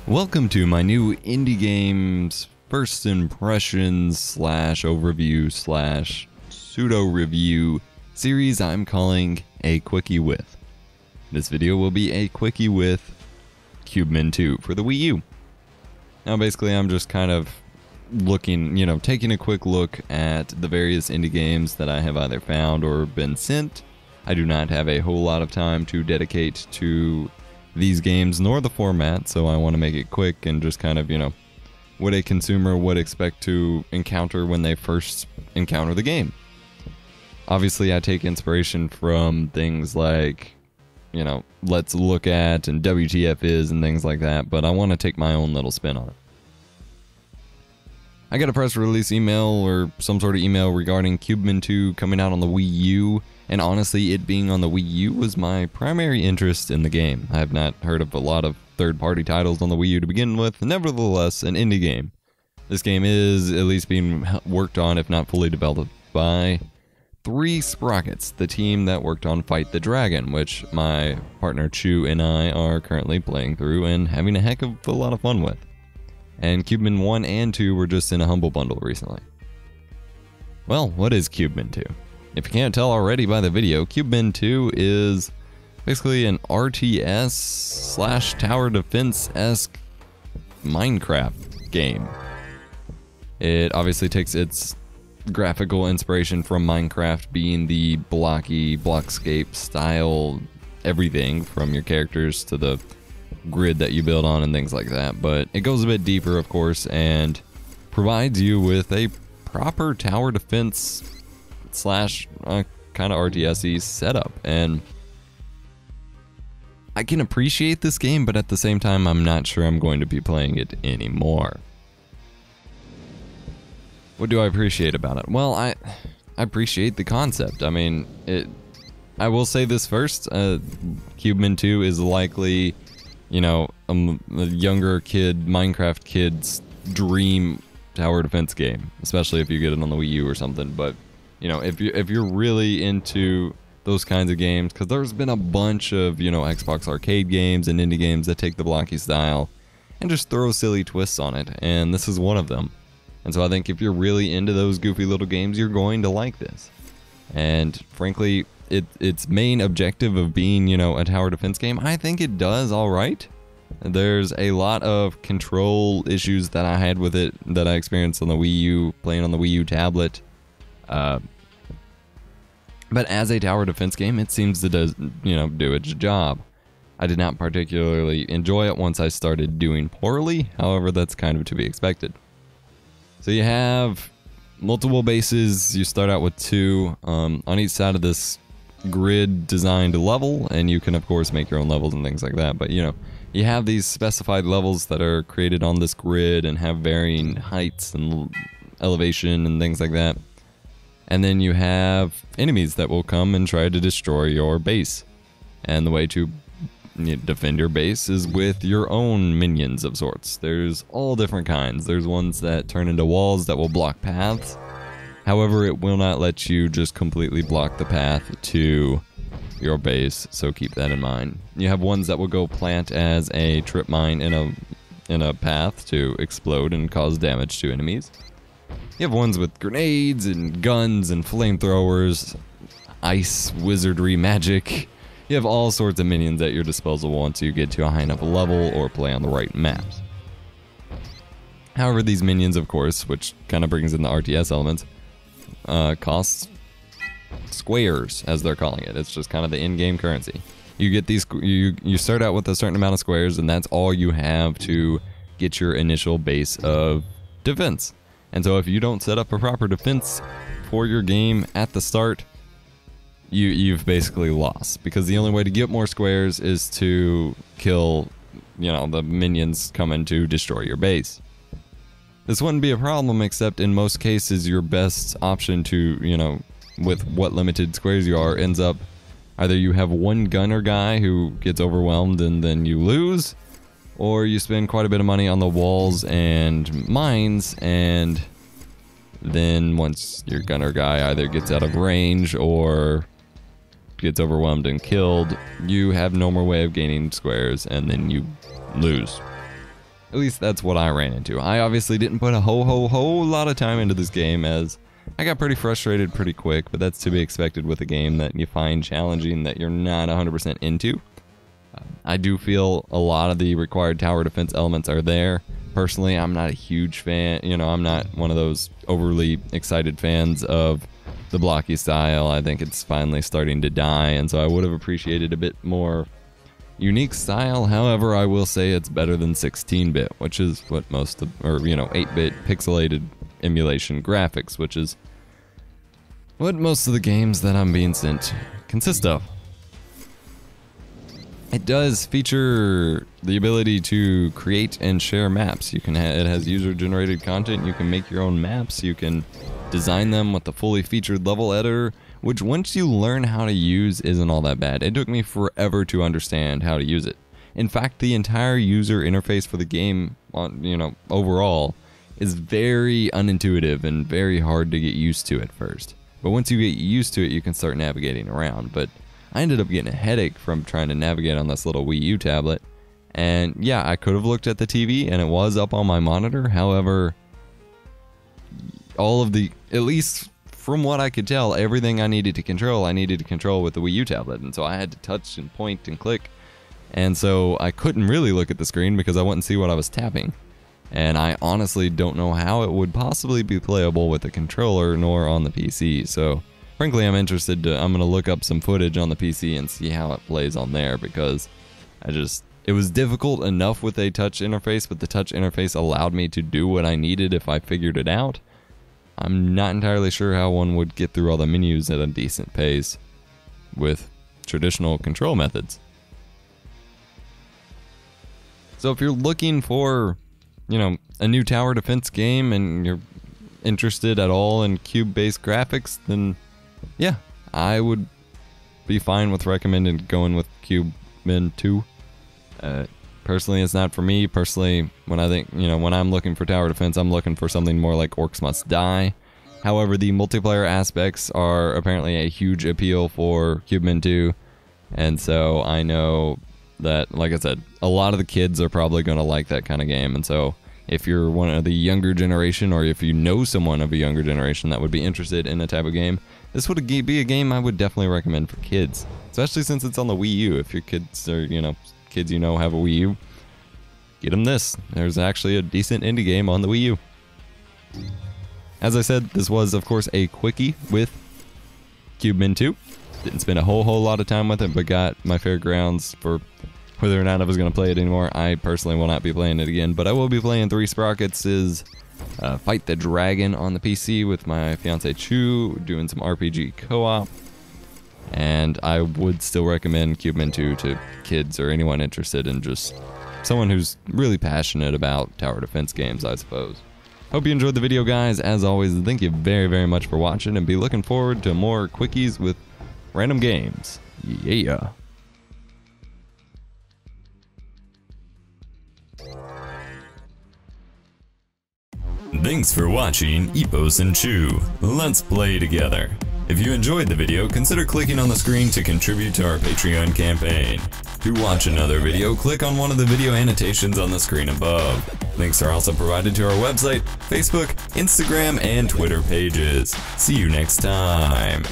Welcome to my new indie games first impressions slash overview slash pseudo review series I'm calling a Quickie with. This video will be a Quickie with Cubemen 2 for the Wii U. Now basically I'm just kind of looking, taking a quick look at the various indie games that I have either found or been sent. I do not have a whole lot of time to dedicate to these games nor the format, so I want to make it quick and just kind of, what a consumer would expect to encounter when they first encounter the game. Obviously, I take inspiration from things like, Let's Look At and WTF Is and things like that, but I want to take my own little spin on it. I got a press release email or some sort of email regarding Cubemen 2 coming out on the Wii U, and honestly, it being on the Wii U was my primary interest in the game. I have not heard of a lot of third-party titles on the Wii U to begin with, nevertheless, an indie game. This game is at least being worked on, if not fully developed, by 3 Sprockets, the team that worked on Fight the Dragon, which my partner Chu and I are currently playing through and having a heck of a lot of fun with. And Cubemen 1 and 2 were just in a Humble Bundle recently. Well, what is Cubemen 2? If you can't tell already by the video, Cubemen 2 is basically an RTS slash tower defense-esque Minecraft game. It obviously takes its graphical inspiration from Minecraft, being the blocky, blockscape style everything from your characters to the grid that you build on and things like that, but it goes a bit deeper, of course, and provides you with a proper tower defense slash kind of RTS-y setup. And I can appreciate this game, but at the same time I'm not sure I'm going to be playing it anymore. What do I appreciate about it? Well, I appreciate the concept. I mean, I will say this first, Cubemen 2 is likely, a younger kid, Minecraft kid's dream tower defense game, especially if you get it on the Wii U or something. But if you're really into those kinds of games, because there's been a bunch of Xbox arcade games and indie games that take the blocky style and just throw silly twists on it, and this is one of them. And so I think if you're really into those goofy little games, you're going to like this. And frankly, its main objective of being, a tower defense game, I think it does all right. There's a lot of control issues that I had with it that I experienced on the Wii U, playing on the Wii U tablet. But as a tower defense game, it seems to do its job. I did not particularly enjoy it once I started doing poorly. However, that's kind of to be expected. So you have multiple bases. You start out with 2 on each side of this grid designed level, and you can of course make your own levels and things like that. But you have these specified levels that are created on this grid and have varying heights and elevation and things like that. And then you have enemies that will come and try to destroy your base. And the way to defend your base is with your own minions of sorts. There's all different kinds. There's ones that turn into walls that will block paths. However, it will not let you just completely block the path to your base, so keep that in mind. You have ones that will go plant as a trip mine in a path to explode and cause damage to enemies. You have ones with grenades and guns and flamethrowers, ice, wizardry, magic. You have all sorts of minions at your disposal once you get to a high enough level or play on the right maps. However, these minions, of course, which kind of brings in the RTS elements, cost squares, as they're calling it. It's just kind of the in-game currency. You get these. You start out with a certain amount of squares, and that's all you have to get your initial base of defense. And so if you don't set up a proper defense for your game at the start, you've basically lost, because the only way to get more squares is to kill, the minions coming to destroy your base. This wouldn't be a problem, except in most cases your best option to, with what limited squares you are, ends up either you have one gunner guy who gets overwhelmed and then you lose, or you spend quite a bit of money on the walls and mines, and then once your gunner guy either gets out of range or gets overwhelmed and killed, you have no more way of gaining squares, and then you lose. At least that's what I ran into. I obviously didn't put a whole lot of time into this game, as I got pretty frustrated pretty quick, but that's to be expected with a game that you find challenging that you're not 100% into. I do feel a lot of the required tower defense elements are there. Personally, I'm not a huge fan, I'm not one of those overly excited fans of the blocky style. I think it's finally starting to die, and so I would have appreciated a bit more unique style. However, I will say it's better than 16-bit, which is what most of, or 8-bit pixelated emulation graphics, which is what most of the games that I'm being sent consist of. It does feature the ability to create and share maps. You can it has user-generated content. You can make your own maps. You can design them with the fully featured level editor, which once you learn how to use isn't all that bad. It took me forever to understand how to use it. In fact, the entire user interface for the game, overall, is very unintuitive and very hard to get used to at first. But once you get used to it, you can start navigating around. But I ended up getting a headache from trying to navigate on this little Wii U tablet. And yeah, I could have looked at the TV and it was up on my monitor. However, at least from what I could tell, everything I needed to control with the Wii U tablet. And so I had to touch and point and click. And so I couldn't really look at the screen because I wouldn't see what I was tapping. And I honestly don't know how it would possibly be playable with a controller nor on the PC. So frankly, I'm interested I'm going to look up some footage on the PC and see how it plays on there, because it was difficult enough with a touch interface, but the touch interface allowed me to do what I needed if I figured it out. I'm not entirely sure how one would get through all the menus at a decent pace with traditional control methods. So if you're looking for, a new tower defense game and you're interested at all in cube-based graphics, then yeah, I would be fine with recommending going with Cubemen 2. Personally, it's not for me. Personally, when I'm looking for tower defense, I'm looking for something more like Orcs Must Die. However, the multiplayer aspects are apparently a huge appeal for Cubemen 2. And so I know that, like I said, a lot of the kids are probably going to like that kind of game. And so if you're one of the younger generation, or if you know someone of a younger generation that would be interested in a type of game, this would be a game I would definitely recommend for kids, especially since it's on the Wii U. If your kids are, kids have a Wii U, get them this. There's actually a decent indie game on the Wii U. As I said, this was, of course, a quickie with Cubemen 2. Didn't spend a whole lot of time with it, but got my fair grounds for whether or not I was going to play it anymore. I personally will not be playing it again, but I will be playing 3 Sprockets' Fight the Dragon on the PC with my fiance Chu, doing some RPG co-op. And I would still recommend Cubemen 2 to kids or anyone interested in just someone who's really passionate about tower defense games, I suppose. Hope you enjoyed the video, guys. As always, thank you very much for watching, and be looking forward to more quickies with random games. Yeah. Thanks for watching Epos and Chu. Let's play together. If you enjoyed the video, consider clicking on the screen to contribute to our Patreon campaign. To watch another video, click on one of the video annotations on the screen above. Links are also provided to our website, Facebook, Instagram, and Twitter pages. See you next time.